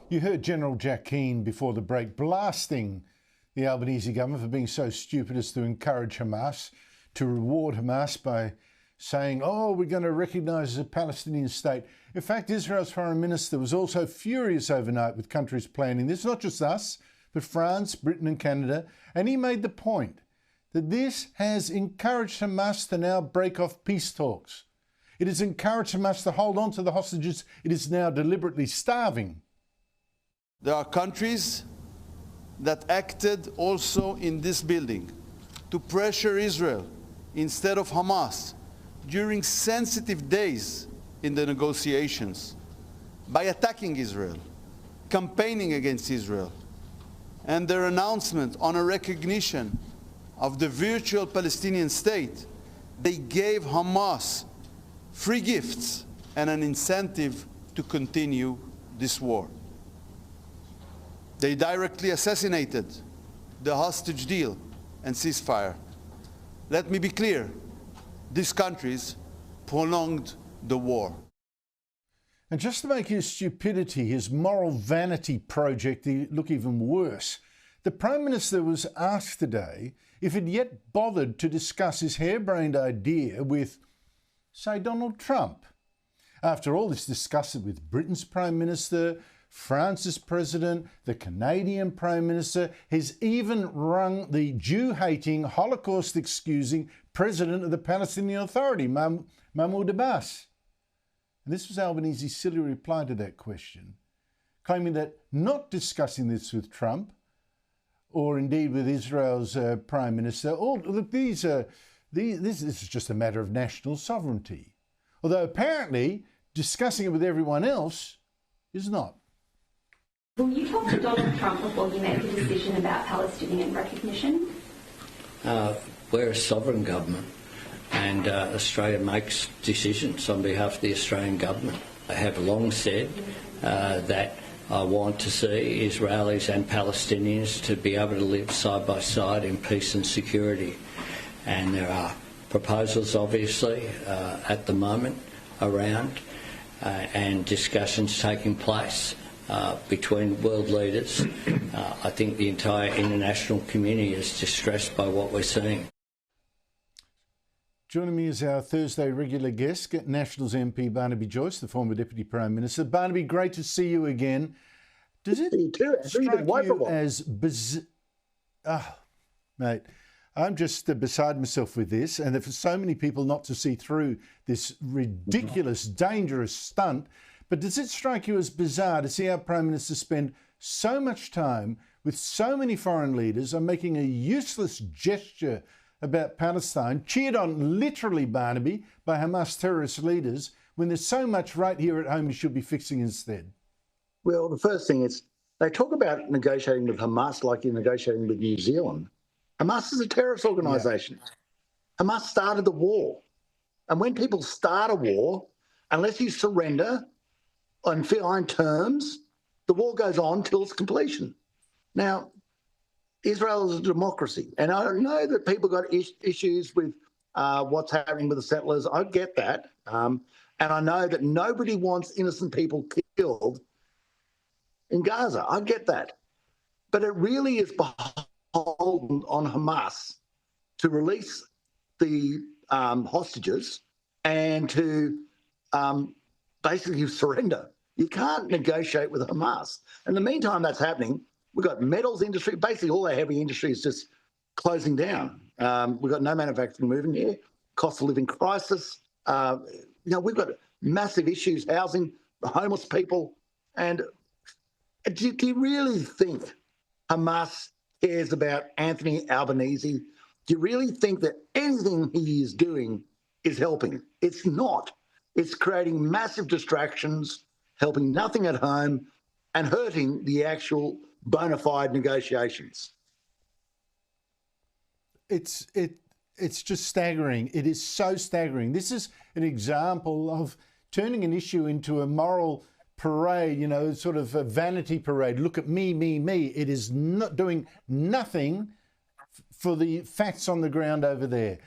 You heard General Jack Keane before the break blasting the Albanese government for being so stupid as to encourage Hamas, to reward Hamas by saying, oh, we're going to recognise a Palestinian state. In fact, Israel's foreign minister was also furious overnight with countries planning this, not just us, but France, Britain and Canada. And he made the point that this has encouraged Hamas to now break off peace talks. It has encouraged Hamas to hold on to the hostages it is now deliberately starving. There are countries that acted also in this building to pressure Israel instead of Hamas during sensitive days in the negotiations by attacking Israel, campaigning against Israel, and their announcement on a recognition of the virtual Palestinian state. They gave Hamas free gifts and an incentive to continue this war. They directly assassinated the hostage deal and ceasefire. Let me be clear, these countries prolonged the war. And just to make his stupidity, his moral vanity project look even worse, the Prime Minister was asked today if he'd yet bothered to discuss his harebrained idea with, say, Donald Trump. After all, he's discussed it with Britain's Prime Minister, France's President, the Canadian Prime Minister. He's even rung the Jew-hating, Holocaust-excusing President of the Palestinian Authority, Mahmoud Abbas. And this was Albanese's silly reply to that question, claiming that not discussing this with Trump, or indeed with Israel's Prime Minister, this is just a matter of national sovereignty. Although apparently discussing it with everyone else is not. Will you talk to Donald Trump before you make a decision about Palestinian recognition? We're a sovereign government, and Australia makes decisions on behalf of the Australian government. I have long said that I want to see Israelis and Palestinians to be able to live side by side in peace and security. And there are proposals, obviously, at the moment around and discussions taking place between world leaders. I think the entire international community is distressed by what we're seeing. Joining me is our Thursday regular guest, Nationals MP Barnaby Joyce, the former Deputy Prime Minister. Barnaby, great to see you again. Does it strike you as mate, I'm just beside myself with this, and for so many people not to see through this ridiculous, dangerous stunt. But does it strike you as bizarre to see our Prime Minister spend so much time with so many foreign leaders on making a useless gesture about Palestine, cheered on literally, Barnaby, by Hamas terrorist leaders, when there's so much right here at home you should be fixing instead? Well, the first thing is, they talk about negotiating with Hamas like you're negotiating with New Zealand. Hamas is a terrorist organisation. Yeah. Hamas started the war. And when people start a war, unless you surrender on fine terms, the war goes on till its completion. Now, Israel is a democracy, and I know that people got issues with what's happening with the settlers. I get that. And I know that nobody wants innocent people killed in Gaza. I get that. But it really is beholden on Hamas to release the hostages and to basically surrender. You can't negotiate with Hamas. In the meantime, that's happening. We've got metals industry, basically all our heavy industry is just closing down. We've got no manufacturing moving here, cost of living crisis. We've got massive issues, housing, homeless people. And do you really think Hamas cares about Anthony Albanese? Do you really think that anything he is doing is helping? It's not. It's creating massive distractions, helping nothing at home, and hurting the actual bona fide negotiations. It's just staggering. It is so staggering. This is an example of turning an issue into a moral parade, sort of a vanity parade. Look at me, me, me. It is not doing nothing for the facts on the ground over there.